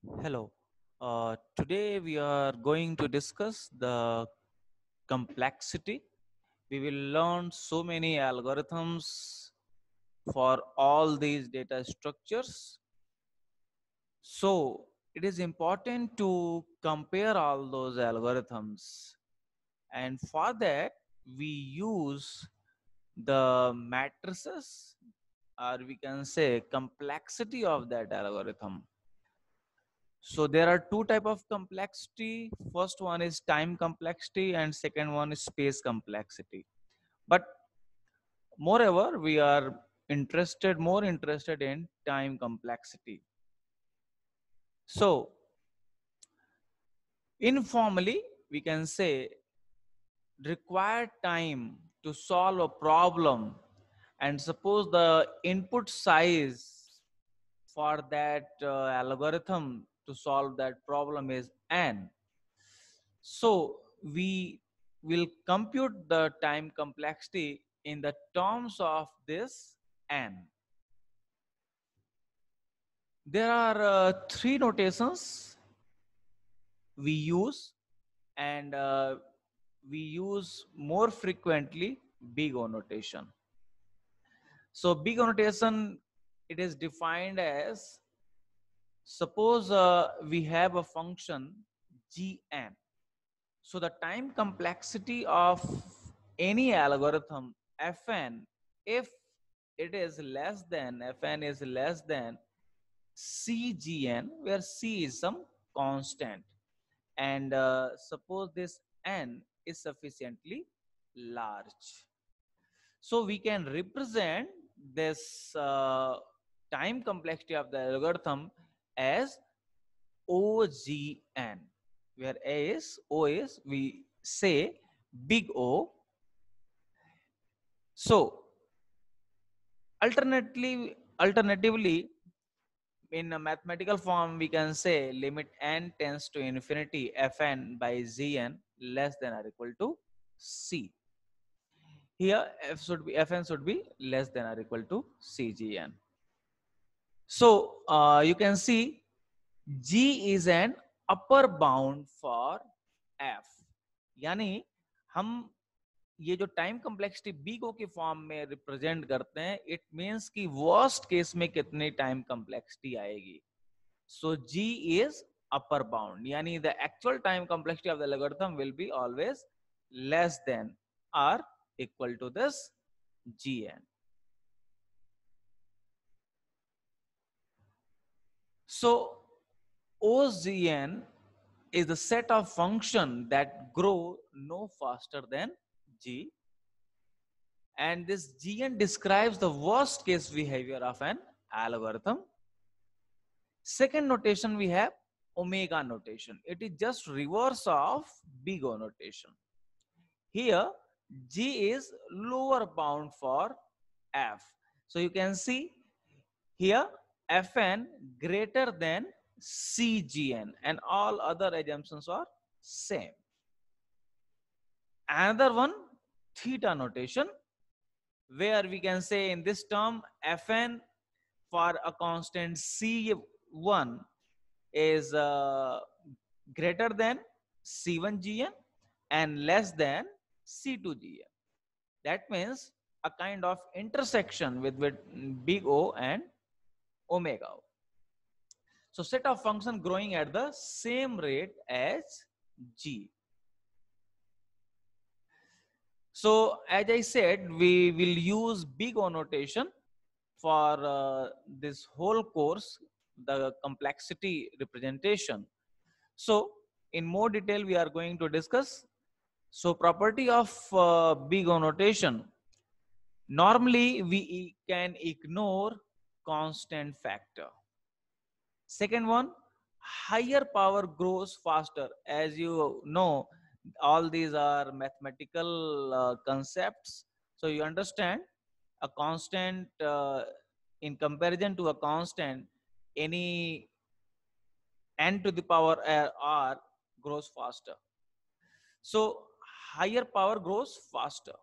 Hello. Today we are going to discuss the complexity. We will learn so many algorithms for all these data structures. So it is important to compare all those algorithms. And for that, we use the matrices, or we can say complexity of that algorithm. So there are two type of complexity. First one is time complexity and second one is space complexity. But moreover, we are more interested in time complexity. So informally, we can say required time to solve a problem, and suppose the input size for that algorithm to solve that problem is n. So we will compute the time complexity in the terms of this n. There are three notations we use, and we use more frequently big O notation. So big O notation, it is defined as, suppose we have a function gn. So the time complexity of any algorithm fn, if it is less than fn is less than cgn, where c is some constant, and suppose this n is sufficiently large, so we can represent this time complexity of the algorithm as OGN, where O is, we say, big O. So alternatively, in a mathematical form, we can say limit n tends to infinity fn by zn less than or equal to c. Here fn should be less than or equal to cgn. So you can see G is an upper bound for F. यानी हम ये जो time complexity big ओ के form में represent करते हैं, it means कि worst case में कितनी टाइम कम्प्लेक्सिटी आएगी. सो G is upper bound, यानी the actual time complexity of the algorithm will be always less than or equal to this Gn. So OGN is the set of function that grow no faster than G, and this Gn describes the worst case behavior of an algorithm. Second notation we have omega notation. It is just reverse of big O notation. Here G is lower bound for F. So you can see here Fn greater than Cgn, and all other assumptions are same. Another one, theta notation, where we can say in this term Fn for a constant C1 is greater than C1gn and less than C2gn. That means a kind of intersection with big O and omega O. So set of function growing at the same rate as G. So as I said, we will use big O notation for this whole course, the complexity representation. So in more detail, we are going to discuss. So property of big O notation. Normally, we can ignore constant factor. Second one, higher power grows faster. As you know, all these are mathematical concepts. So you understand a constant in comparison to a constant, any n to the power r grows faster. So higher power grows faster.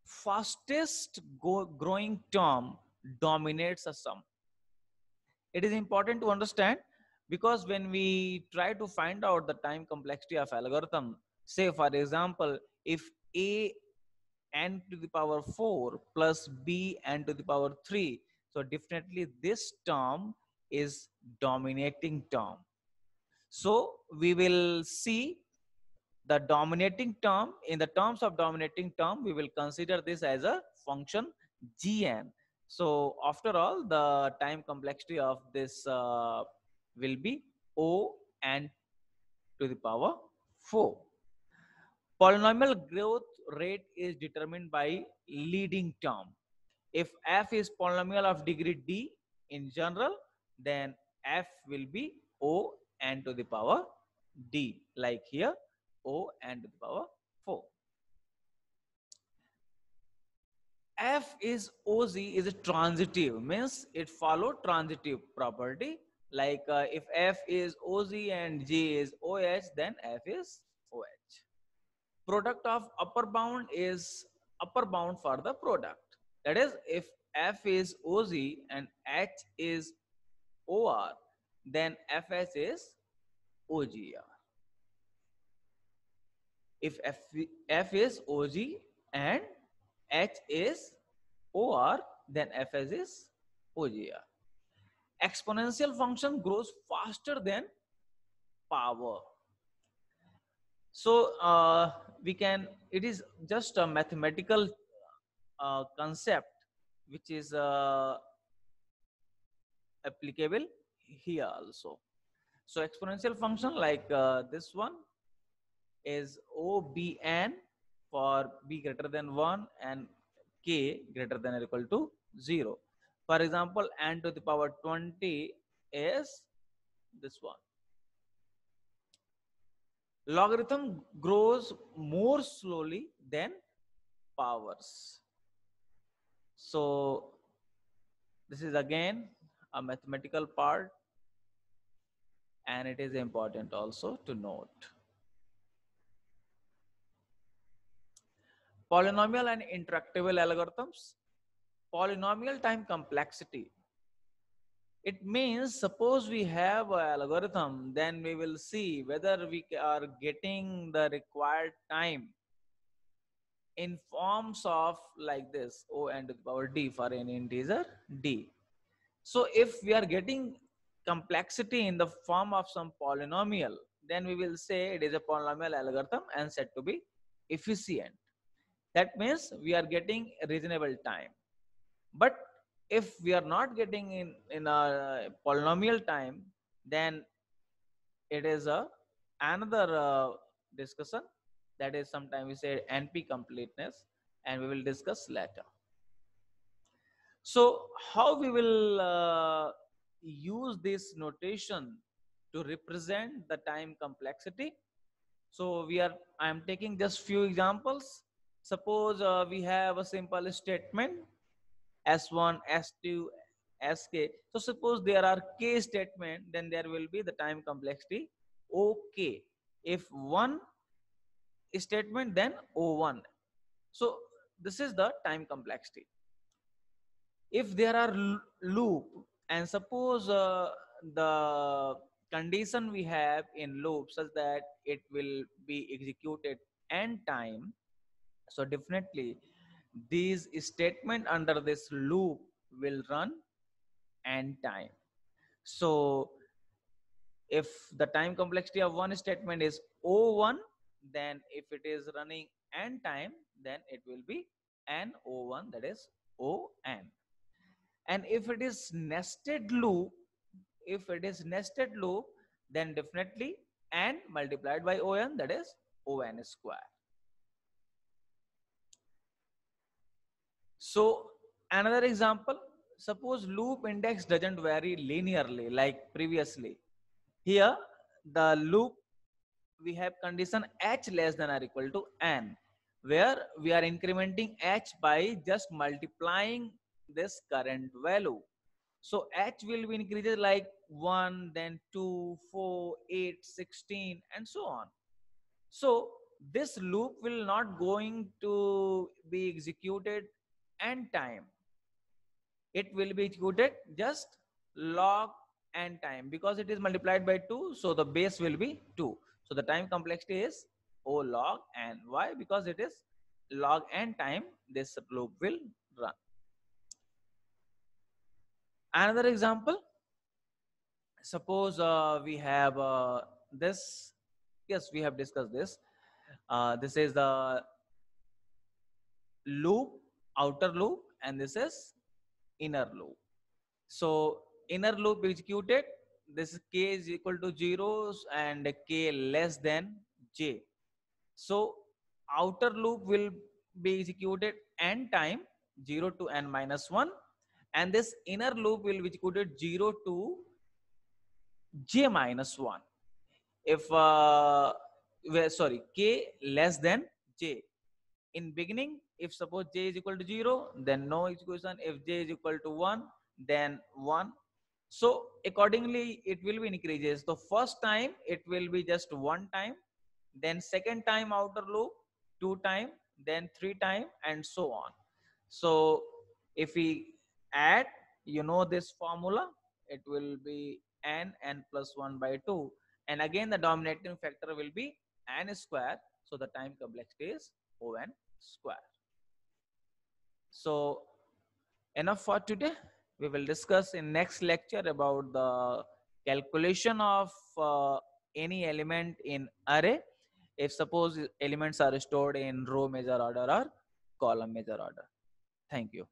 Fastest growing term dominates a sum. It is important to understand Because when we try to find out the time complexity of algorithm, say for example, if a n to the power 4 plus b n to the power 3, so definitely this term is dominating term. So we will see the dominating term. In the terms of dominating term, we will consider this as a function gn. So after all, the time complexity of this will be o n to the power 4. Polynomial growth rate is determined by leading term. If f is polynomial of degree d in general, then f will be o n to the power d, like here o n to the power 4. F is OZ is a transitive, means it follow transitive property. Like if F is OZ and G is OH, then F is OH. Product of upper bound is upper bound for the product. That is, if F is OZ and H is OR, then Fs is OGR. If F is OG and H is OR, then Fs is OGR. Exponential function grows faster than power. So we can, it is just a mathematical concept which is applicable here also. So exponential function like this one is OBN for b greater than 1 and k greater than or equal to 0. For example, n to the power 20 is this one. Logarithm grows more slowly than powers. So this is again a mathematical part, and it is important also to note. Polynomial and intractable algorithms. Polynomial time complexity. It means suppose we have an algorithm, then we will see whether we are getting the required time in forms of like this o n to the power d for any integer d. So if we are getting complexity in the form of some polynomial, then we will say it is a polynomial algorithm and said to be efficient. That means we are getting reasonable time. But if we are not getting in a polynomial time, then it is a another discussion. That is sometimes we say NP completeness, and we will discuss later. So how we will use this notation to represent the time complexity? So I am taking just few examples. Suppose we have a simple statement S1, S2, Sk. So suppose there are k statement, then there will be the time complexity OK. If one statement, then O1. So this is the time complexity. If there are loop, and suppose the condition we have in loop such that it will be executed n time, so definitely these statement under this loop will run n time. So if the time complexity of one statement is O1, then if it is running n time, then it will be n O1, that is O n. And if it is nested loop, then definitely n multiplied by O(n), that is O(n) square. So another example, suppose loop index doesn't vary linearly like previously. Here the loop, we have condition h less than or equal to n, where we are incrementing h by just multiplying this current value. So h will be increases like 1, then 2, 4, 8, 16, and so on. So this loop will not going to be executed n time. It will be executed just log and time, because it is multiplied by 2, so the base will be 2. So the time complexity is O log n. Why? Because it is log n time this loop will run. Another example, suppose we have this. Yes, we have discussed this. This is the loop, outer loop, and this is inner loop. So inner loop executed, this k is equal to 0 and k less than j. So outer loop will be executed n time, 0 to n minus 1, and this inner loop will be executed 0 to j minus 1. If sorry, k less than j. In beginning, if suppose j is equal to 0, then no execution. If j is equal to 1, then 1. So accordingly, it will be increases. So first time it will be just one time, then second time outer loop, 2 time, then 3 time, and so on. So if we add, this formula, it will be n plus 1 by 2. And again, the dominating factor will be n square. So the time complexity is O(n) square. So enough for today. We will discuss in next lecture about the calculation of any element in array, if suppose elements are stored in row measure order or column measure order. Thank you.